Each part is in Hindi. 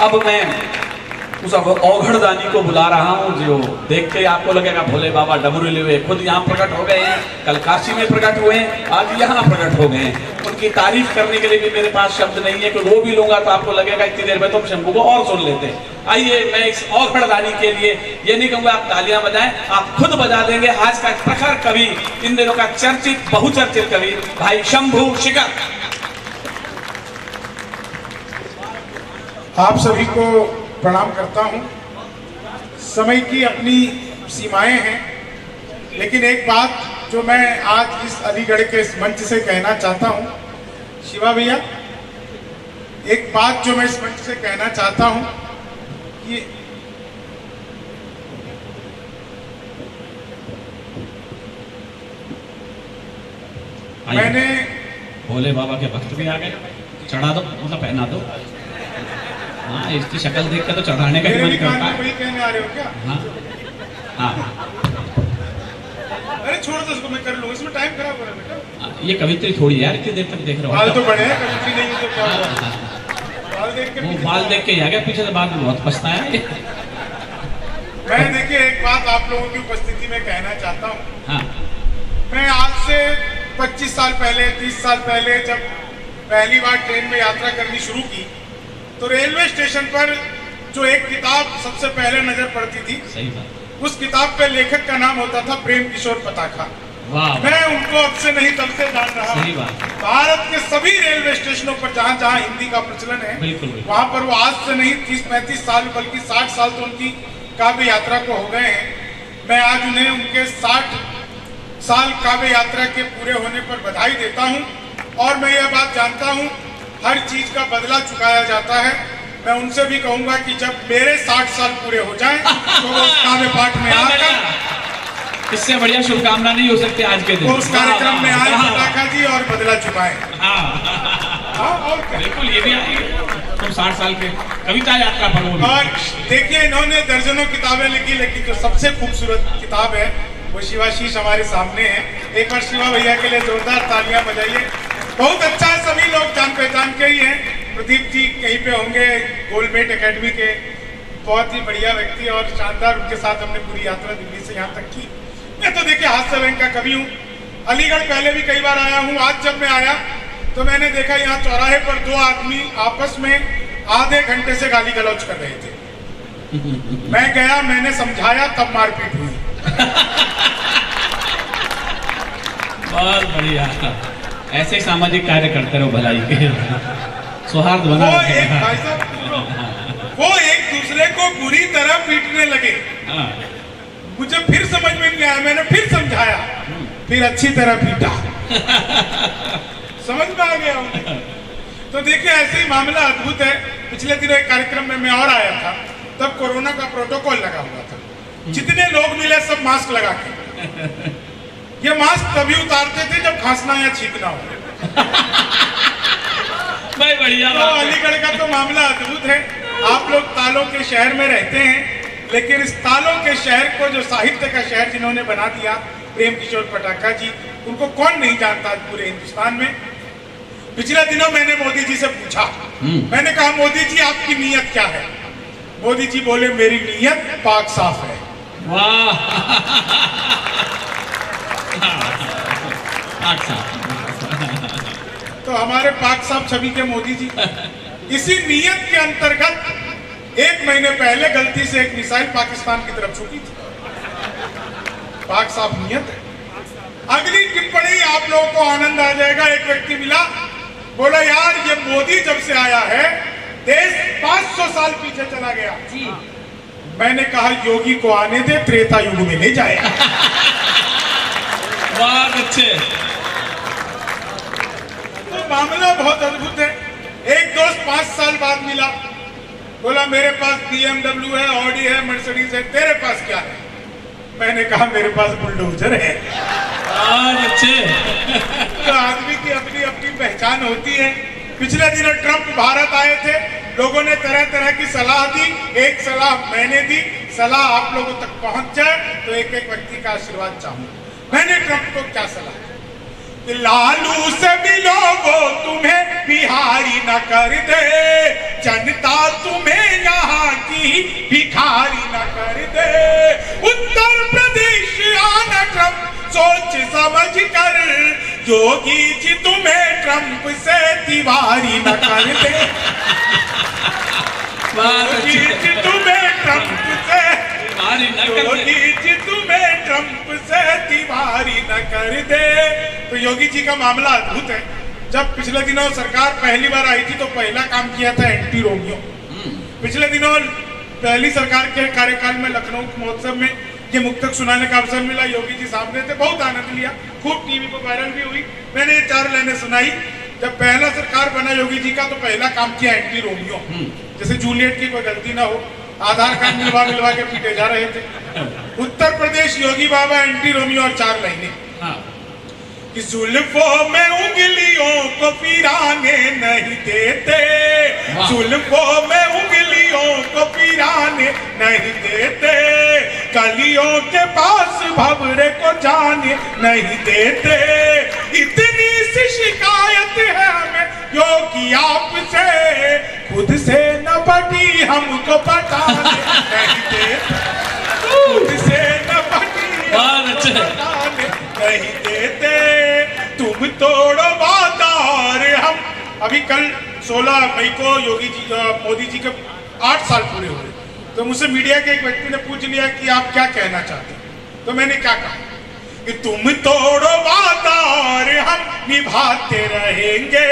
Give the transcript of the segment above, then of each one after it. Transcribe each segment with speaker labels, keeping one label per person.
Speaker 1: अब मैं उस औघड़दानी को बुला रहा हूँ जो देख के आपको लगेगा भोले बाबा डमरू लिए खुद यहाँ प्रकट हो गए हैं, कल काशी में प्रकट हुए हैं, आज यहाँ प्रकट हो गए हैं। उनकी तारीफ करने के लिए भी मेरे पास शब्द नहीं है कि वो भी लूंगा तो आपको लगेगा इतनी देर में तो शंभू को और सुन लेते हैं। आइए, मैं इस औघड़दानी के लिए ये नहीं कहूंगा आप तालियां बजाएं, आप खुद बजा देंगे। आज का प्रखर कवि, इन दिनों का चर्चित बहुचर्चित कवि भाई शंभू शिकर।
Speaker 2: आप सभी को प्रणाम करता हूं। समय की अपनी सीमाएं हैं, लेकिन एक बात जो मैं आज इस अलीगढ़ के इस मंच से कहना चाहता हूं, शिवा भैया, एक बात जो मैं इस मंच से कहना चाहता हूं कि मैंने
Speaker 1: भोले बाबा के भक्त भी आ गए, चढ़ा दो मतलब पहना दो। हाँ, इसकी शक्ल देख के तो चढ़ाने का मन करता है।
Speaker 2: वही कहने आ रहे हो क्या?
Speaker 1: हाँ हाँ,
Speaker 2: अरे छोड़ दो उसको, मैं कर लूंगा, इसमें टाइम खराब हो रहा है बेटा।
Speaker 1: ये कवित्री थोड़ी यार, इतनी देर तक देख रहा हूँ।
Speaker 2: बाल तो बड़े हैं, कवित्री नहीं है तो क्या हुआ? बाल देख के
Speaker 1: वो बाल देख के आ गया पीछे से, बाद में बहुत पछताया।
Speaker 2: मैं देखिए एक बात आप लोगों की उपस्थिति में कहना चाहता हूँ।
Speaker 1: हाँ,
Speaker 2: मैं आज से 25 साल पहले, 30 साल पहले जब पहली बार ट्रेन में यात्रा करनी शुरू की, तो रेलवे स्टेशन पर जो एक किताब सबसे पहले नजर पड़ती थी,
Speaker 1: सही बात,
Speaker 2: उस किताब पे लेखक का नाम होता था प्रेम किशोर पताका।
Speaker 1: वाह,
Speaker 2: मैं उनको अब से नहीं तब से जान रहा
Speaker 1: सही
Speaker 2: हूँ।
Speaker 1: बात,
Speaker 2: भारत के सभी रेलवे स्टेशनों पर जहाँ जहाँ हिंदी का प्रचलन है,
Speaker 1: बिल्कुल बिल्कुल।
Speaker 2: वहाँ पर वो आज से नहीं 30-35 साल बल्कि 60 साल तो उनकी काव्य यात्रा को हो गए हैं। मैं आज उन्हें उनके 60 साल काव्य यात्रा के पूरे होने पर बधाई देता हूँ। और मैं यह बात जानता हूँ, हर चीज का बदला चुकाया जाता है। मैं उनसे भी कहूंगा कि जब मेरे 60 साल पूरे हो जाएं तो वो उस काव्य पाठ में आकर,
Speaker 1: इससे बढ़िया शुभकामना नहीं हो सकती आज के दिन,
Speaker 2: वो उस कार्यक्रम में आए पताका जी और बदला चुकाए। और
Speaker 1: बिल्कुल, ये भी आएगी। तुम 60 साल के कविता यात्रा पर हो।
Speaker 2: और देखिए, इन्होंने दर्जनों किताबें लिखी, लेकिन जो सबसे खूबसूरत किताब है वो शिवाशीष हमारे सामने है। एक बार शिवा भैया के लिए जोरदार तालियां बजाइए। बहुत अच्छा है, सभी लोग जान पहचान के ही हैं। प्रदीप जी कहीं पे होंगे, गोल्डमेट एकेडमी के बहुत ही बढ़िया व्यक्ति और शानदार, उनके साथ हमने पूरी यात्रा दिल्ली से यहाँ तक की। मैं तो देखिए हास्य व्यंग का कवि हूँ। अलीगढ़ पहले भी कई बार आया हूँ। आज जब मैं आया तो मैंने देखा यहाँ चौराहे पर 2 आदमी आपस में आधे घंटे से गाली गलौज कर रहे थे। मैं गया, मैंने समझाया, तब मारपीट हुई।
Speaker 1: बहुत बढ़िया, ऐसे ही सामाजिक कार्य करते रहो भलाई के, सौहार्द बना
Speaker 2: वो एक दूसरे को बुरी तरह पीटने लगे। मुझे फिर समझ में नहीं आया, मैंने फिर समझाया, फिर अच्छी तरह पीटा। समझ में आ गया उन्हें। तो देखिए ऐसे ही मामला अद्भुत है। पिछले दिनों एक कार्यक्रम में मैं और आया था, तब कोरोना का प्रोटोकॉल लगा हुआ था। जितने लोग मिले सब मास्क लगा के। ये मास्क तभी उतारते थे जब खांसना या छींकना हो।
Speaker 1: भाई बढ़िया।
Speaker 2: तो अलीगढ़ का तो मामला अद्भुत है। आप लोग तालों के शहर में रहते हैं, लेकिन इस तालों के शहर को जो साहित्य का शहर जिन्होंने बना दिया, प्रेम किशोर पताका जी, उनको कौन नहीं जानता पूरे हिंदुस्तान में। पिछले दिनों मैंने मोदी जी से पूछा, मैंने कहा मोदी जी आपकी नीयत क्या है? मोदी जी बोले मेरी नीयत पाक साफ है।
Speaker 1: वाह, पाक साफ।
Speaker 2: तो हमारे पाक साफ छवि के मोदी जी, इसी नीयत के अंतर्गत 1 महीने पहले गलती से एक मिसाइल पाकिस्तान की तरफ छूटी थी। पाक साफ नीयत है। अगली टिप्पणी आप लोगों को आनंद आ जाएगा। एक व्यक्ति मिला, बोला यार ये मोदी जब से आया है देश 500 साल पीछे चला गया जी। मैंने कहा योगी को आने दे, त्रेता युग में ले जाएगा।
Speaker 1: बहुत अच्छे।
Speaker 2: तो मामला बहुत अद्भुत है। एक दोस्त 5 साल बाद मिला, बोला मेरे पास BMW है, ऑडी है, मर्सिडीज है, तेरे पास क्या है? मैंने कहा मेरे पास बुलडोजर है।
Speaker 1: बहुत अच्छे।
Speaker 2: तो आदमी की अपनी अपनी पहचान होती है। पिछले दिनों ट्रंप भारत आए थे, लोगों ने तरह तरह की सलाह दी। एक सलाह मैंने दी, सलाह आप लोगों तक पहुंच जाए तो एक एक व्यक्ति का आशीर्वाद चाहूंगा। मैंने ट्रंप को क्या सलाह दी? लालू से मिलो वो तुम्हें बिहारी न कर दे, जनता तुम्हें यहाँ की भिखारी न कर दे। उत्तर प्रदेश आना ट्रंप सोच समझ कर, योगी जी तुम्हें ट्रंप से तिवारी न कर दे। योगी जी तुम्हें ट्रंप से, योगी जी तुम्हें ट्रंप से तिवारी न कर दे। तो योगी जी का मामला अद्भुत है। जब पिछले दिनों सरकार पहली बार आई थी तो पहला काम किया था एंटी रोमियो। पिछले दिनों पहली सरकार के कार्यकाल में लखनऊ महोत्सव में ये मुक्तक सुनाने का अवसर मिला। योगी जी सामने थे, बहुत आनंद लिया, खूब टीवी पर वायरल भी हुई। मैंने ये 4 लाइनें सुनाई। जब पहला सरकार बना योगी जी का तो पहला काम किया एंटी रोमियो। जैसे जूलियट की कोई गलती ना हो, आधार कार्ड मिलवा के पीटे जा रहे थे। उत्तर प्रदेश योगी बाबा एंटी रोमियो और 4 लाइनें। कि जुल्फों में उंगलियों को फिराने नहीं देते, जुल्फों में उंगलियों को फिराने नहीं देते, कलियों के पास भंवरे को जाने नहीं देते। इतनी सी शिकायत है हमें योगी आपसे, खुद से न पटी हमको पटाने नहीं देते, खुद से न पटी हमको पटाने नहीं देते। तुम तोड़ो वादा और हम। अभी कल 16 मई को योगी जी मोदी जी के 8 साल पूरे हुए, तो मुझसे मीडिया के एक व्यक्ति ने पूछ लिया कि आप क्या कहना चाहते हैं। तो मैंने क्या कहा कि तुम तोड़ो वादा और हम निभाते रहेंगे,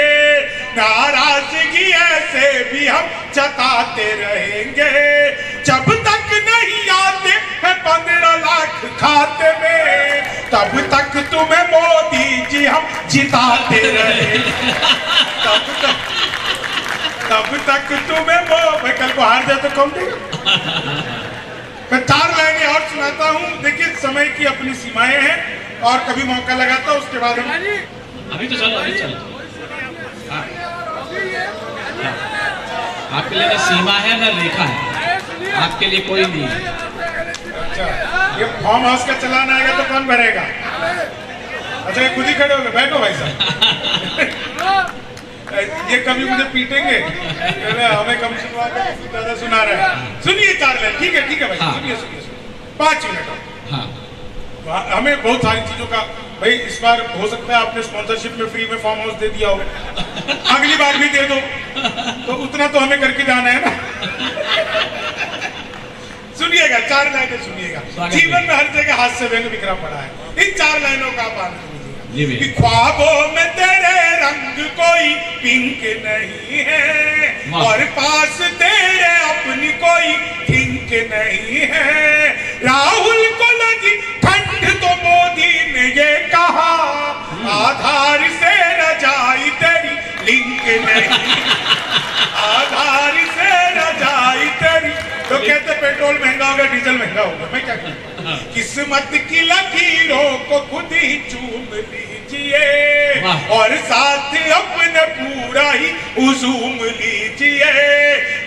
Speaker 2: नाराजगी ऐसे भी हम जताते रहेंगे, जब तक नहीं आते हैं 15 लाख खाते में, तब तक तुम्हें मोदी जी हम जिताते रहेंगे, तब तक तुम्हें कल को हार जाए तो कौन देगा। मैं 4 लाइनें और सुनाता हूँ। देखिए समय की अपनी सीमाएं हैं और कभी मौका लगाता हूँ उसके बाद हम
Speaker 1: अभी तो चलो, अभी चलो। आपके लिए ना सीमा है ना रेखा है, आपके लिए कोई नहीं है।
Speaker 2: अच्छा, ये फार्म हाउस का चलान आएगा तो कौन भरेगा? अच्छा, ये खुद ही खड़े हो गए, बैठो भाई साहब। ये कभी मुझे पीटेंगे, हमें कम ज्यादा सुना रहे हैं। सुनिए 4 लाइन, ठीक है भाई, सुनिए 5 मिनट। हाँ, हमें बहुत सारी चीजों का भाई इस बार हो सकता है आपने स्पॉन्सरशिप में फ्री में फार्म हाउस दे दिया हो, अगली बार भी दे दो, तो उतना तो हमें करके जाना है ना। सुनिएगा 4 लाइनें सुनिएगा। जीवन में हर जगह हास्य व्यंग बिखरा पड़ा है, इन 4 लाइनों का आप आनंद लीजिएगा। ख्वाबों में तेरे रंग कोई पिंक नहीं है, और पास तेरे अपनी कोई थिंक नहीं है। राहुल को लगी ठंड तो मोदी ने ये कहा, आधार से रजाई तेरी लिंक नहीं, आधार से रजाई तेरी। तो कहते पेट्रोल महंगा होगा, डीजल महंगा होगा, मैं क्या कहूँ। किस्मत की लकीरों को खुद ही चूम लीजिए, और साथ अपने पूरा ही उजूम लीजिए।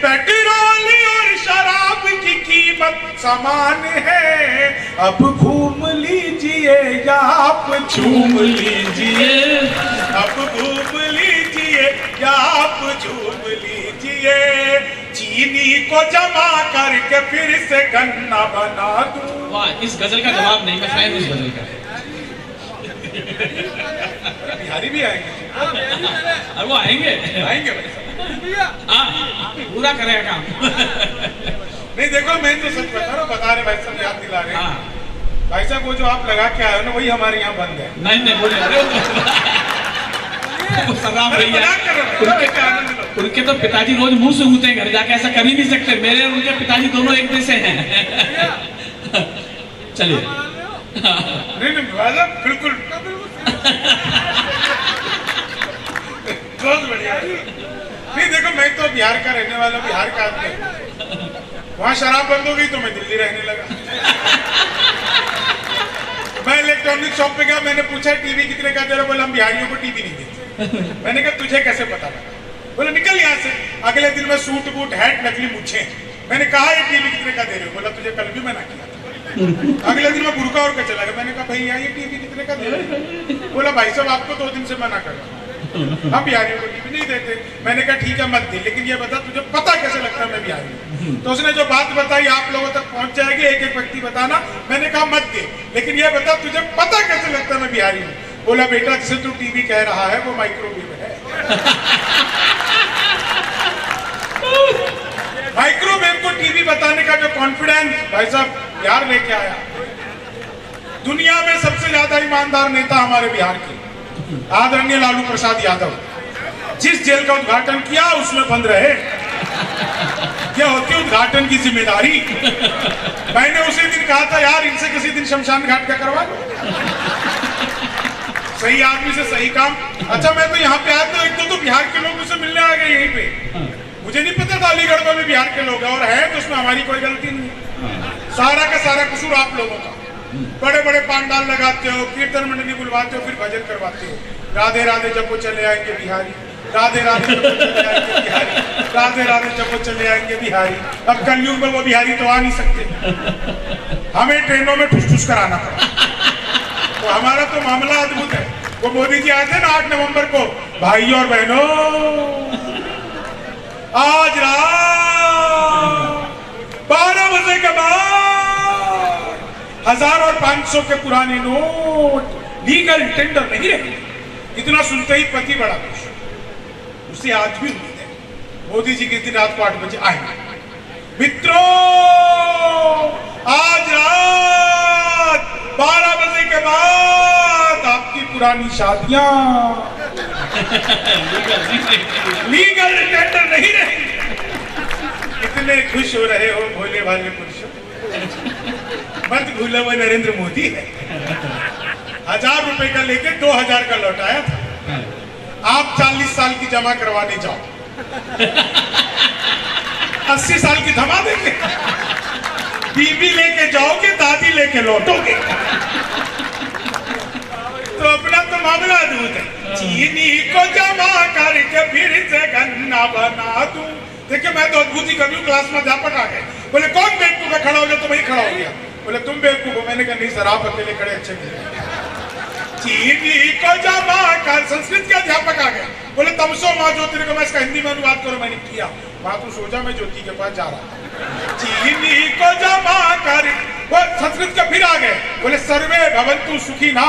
Speaker 2: पेट्रोल और शराब की कीमत समान है, अब घूम लीजिए या आप झूम लीजिए, अब घूम लीजिए या आप झूम लीजिए। चीनी को जमा करके फिर से गन्ना बना दूं।
Speaker 1: वाह, इस गजल का जवाब नहीं, मैं फैन हूं इस गजल का।
Speaker 2: बिहारी भी आएंगे,
Speaker 1: और वो आएंगे पूरा करेगा काम।
Speaker 2: नहीं देखो, मैं तो सच बता रहे भाई साहब, याद दिला रहे भाई साहब। वो जो आप लगा के आए हो ना, वही हमारे यहाँ बंद है।
Speaker 1: नहीं बोले उनके तो पिताजी रोज मुंह से ऊते हैं घर जाके, ऐसा कर ही नहीं सकते। मेरे और उनके पिताजी दोनों एक जैसे हैं। चलिए।
Speaker 2: नहीं बिल्कुल बहुत बढ़िया। नहीं देखो, मैं तो बिहार का रहने वाला, बिहार का आदमी। वहाँ शराब बंद हो गई तो मैं दिल्ली रहने लगा। मैं इलेक्ट्रॉनिक शॉप पे गया, मैंने पूछा टीवी कितने का दे रहे हो? बोला हम बिहारियों को टीवी नहीं देते। मैंने कहा तुझे कैसे पता लगा? बोला निकल यहाँ से। अगले दिन में सूट बूट हैट नकली मुझे। मैंने कहा ये टीवी कितने का दे रहे हो? बोला तुझे कल भी मना किया था। अगले दिन मैं बुर्का और के चला गया। मैंने कहा भैया ये टीवी कितने का दे रहे हैं? बोला भाई साहब आपको 2 दिन से मना कर रहा हूं, हम बिहारियों को टीवी नहीं देते। मैंने कहा ठीक है मत दे, लेकिन ये बता तुझे पता कैसे लगता है मैं बिहारी हूं? तो उसने जो बात बताई आप लोगों तक पहुंच जाएगी, एक एक व्यक्ति बताना। मैंने कहा मत दे, लेकिन ये बता तुझे पता कैसे लगता है मैं बिहारी हूं? बोला बेटा जिसे तू टीवी कह रहा है वो माइक्रोवेव है। माइक्रोवेव को टीवी बताने का जो कॉन्फिडेंस भाई साहब बिहार लेके आया। दुनिया में सबसे ज्यादा ईमानदार नेता हमारे बिहार के आदरणीय लालू प्रसाद यादव, जिस जेल का उद्घाटन किया उसमें बंद रहे। क्या होती है उद्घाटन की जिम्मेदारी? मैंने उसी दिन कहा था यार इनसे किसी दिन शमशान घाट का करवा लो, सही आदमी से सही काम। अच्छा मैं तो यहाँ पे आया तो एक तो बिहार के लोग मुझसे मिलने आ गए यहीं पे। मुझे नहीं पता था अलीगढ़ में भी बिहार के लोग हैं, और है तो उसमें हमारी कोई गलती नहीं। सारा का सारा कसूर आप लोगों का। बड़े बड़े पांडाल लगाते हो, कीर्तन मंडली बुलवाते हो, फिर भजन करवाते हो। राधे राधे जब वो चले आएंगे बिहारी, राधे राधे जब वो चले आएंगे बिहारी, राधे राधे जब वो चले आएंगे बिहारी। अब कलयुग में वो बिहारी तो आ नहीं सकते, हमें ट्रेनों में ठुस ठुस कराना पड़ा। तो हमारा तो मामला अद्भुत है। वो मोदी जी आए थे ना 8 नवंबर को, भाई और बहनों आज रात 12 बजे के बाद 1000 और 500 के पुराने नोट लीगल टेंडर नहीं रहे। इतना सुनते ही पति बड़ा खुश। उसे आज भी उम्मीद है मोदी जी किस दिन रात को 8 बजे आएंगे। मित्रों आज रात 12 बजे के बाद आपकी पुरानी शादियां लीगल टेंडर नहीं रहेंगे। इतने खुश हो रहे हो भोले भाले पुरुषों, मत भूलो वो नरेंद्र मोदी है। 1000 रुपए का लेके 2000 का लौटाया था। आप 40 साल की जमा करवाने जाओ, 80 साल की थमा देंगे। बीबी लेके जाओगे, दादी लेके लौटोगे। तो अपना तो मामला अद्भुत है। चीनी को जमा करके फिर से गन्ना बना दूं। देखिए मैं तो अद्भुत ही कभी क्लास में अध्यापक आ गए, बोले कौन बेवकूफ है, खड़ा हो जाए। तो वही खड़ा हो गया। बोले तुम बेवकूफ हो। मैंने कहा नहीं सर आप अकेले खड़े अच्छे नहीं। चीनी को जमा कर, संस्कृत के अध्यापक आ गए, बोले तमसो माँ ज्योति को इसका हिंदी में अनुवाद करो। मैंने किया। माँ तू सो जा, मैं ज्योति के पास जा रहा था। चीनी को जमा कर, वो संस्कृत के फिर आ गए, बोले सर्वे भवन्तु सुखी ना,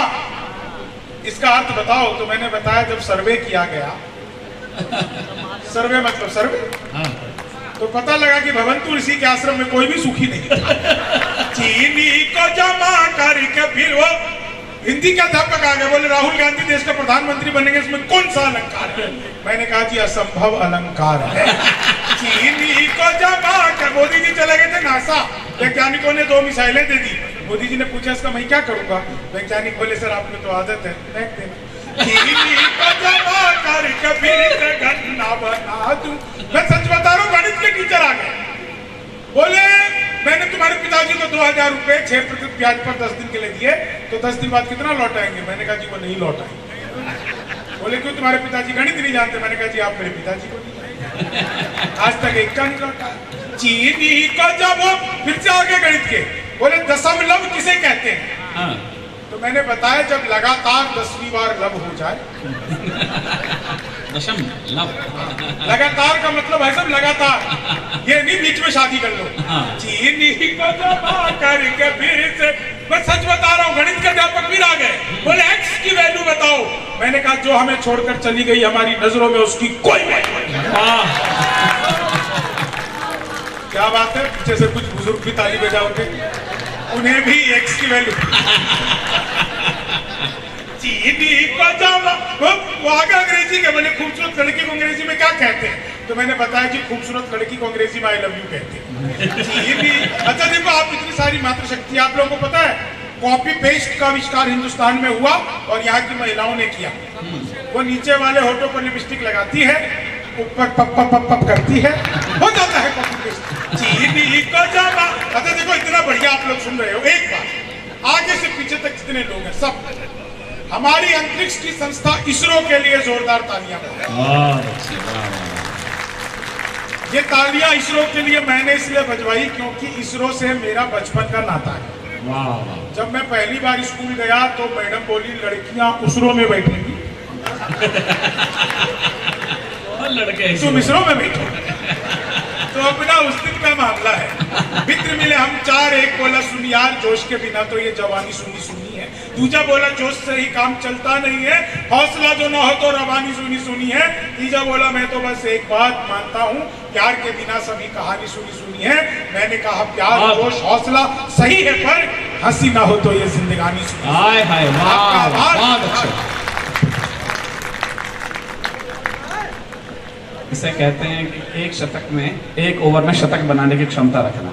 Speaker 2: इसका अर्थ बताओ। तो मैंने बताया जब सर्वे किया गया, सर्वे मतलब सर्वे, तो पता लगा कि भवन्तु ऋषि के आश्रम में कोई भी सुखी नहीं था। चीनी को जमा करके फिर वो हिंदी के अध्यापक आ गए, बोले राहुल गांधी देश का प्रधानमंत्री बनेंगे, इसमें कौन सा अलंकार है? मैंने कहा जी असंभव अलंकार है। चीनी को जमा कर, मोदी जी चले गए थे नासा, वैज्ञानिकों ने 2 मिसाइलें दे दी। मोदी जी ने पूछा इसका मैं क्या करूंगा? वैज्ञानिक बोले सर आप में तो आदत है, फेंक देना। चीनी को जमा करके फिर से गन्ना बना दूं। मैं सच बता रहा हूँ, गणित के टीचर आ गए, बोले मैंने तुम्हारे पिताजी को 2000 रुपए 6% ब्याज पर 10 दिन के लिए दिए, तो 10 दिन बाद कितना लौटाएंगे? मैंने कहा जी वो नहीं लौटाएंगे। बोले क्यों, तुम्हारे पिताजी गणित नहीं जानते? मैंने कहा जी आप मेरे पिताजी को नहीं जानते, आज तक एक का नहीं लौटा। चीनी को जब फिर से आगे गणित के, बोले दशमलव किसे कहते हैं? तो मैंने बताया जब लगातार 10वीं बार लब हो जाए। लगातार का मतलब है सब लगातार, ये नहीं बीच में शादी कर लो। चीनी को जमा करके फिर से, मैं सच बता रहा हूँ, गणित के अध्यापक फिर आ गए, बोले एक्स की वैल्यू बताओ। मैंने कहा जो हमें छोड़कर चली गई हमारी नजरों में उसकी कोई वैल्यू नहीं। क्या बात है, पीछे से कुछ बुजुर्ग भी ताली बजाओगे, उन्हें भी एक्स की वैल्यू। चीनी को जमा, वो आगे अंग्रेजी के, बोले खूबसूरत लड़की को अंग्रेजी में क्या कहते हैं? तो मैंने बताया जी खूबसूरत लड़की को अंग्रेजी में आई लव यू कहते हैं। चीनी, अच्छा देखो आप इतनी सारी मातृशक्ति, आप लोगों को पता है कॉपी पेस्ट का आविष्कार हिंदुस्तान में हुआ और यहाँ की महिलाओं ने किया। वो नीचे वाले होठों पर लिपस्टिक लगाती है, ऊपर पप पप पप पप करती है, हो जाता है कॉपी पेस्ट। चीनी को जमा, अच्छा देखो इतना बढ़िया आप लोग सुन रहे हो। एक बार आगे से पीछे तक जितने लोग हैं सब, हमारी अंतरिक्ष की संस्था इसरो के लिए जोरदार तालियां बजाएं। ये तालियां इसरो के लिए मैंने इसलिए बजवाई क्योंकि इसरो से मेरा बचपन का नाता है।
Speaker 1: वाह वाह।
Speaker 2: जब मैं पहली बार स्कूल गया तो मैडम बोली लड़कियां उसरों में बैठेंगी,
Speaker 1: और लड़के
Speaker 2: तुम इसरों में बैठो। तो अपना उस दिन का मामला है। मित्र मिले हम चार, एक बोला सुन यार जोश के बिना तो ये जवानी सुनी सुनी है, दूजा बोला जोश से ही काम चलता नहीं है, हौसला जो ना हो तो रवानी सुनी सुनी है, तीजा बोला मैं तो बस एक बात मानता हूँ प्यार के बिना सभी कहानी सुनी सुनी है। मैंने कहा प्यार जोश हौसला सही है पर हंसी ना हो तो ये जिंदगानी सुनी।
Speaker 1: हाय हाय वाह, बहुत अच्छा। इसे कहते हैं कि एक शतक में, एक ओवर में शतक बनाने की क्षमता रखना।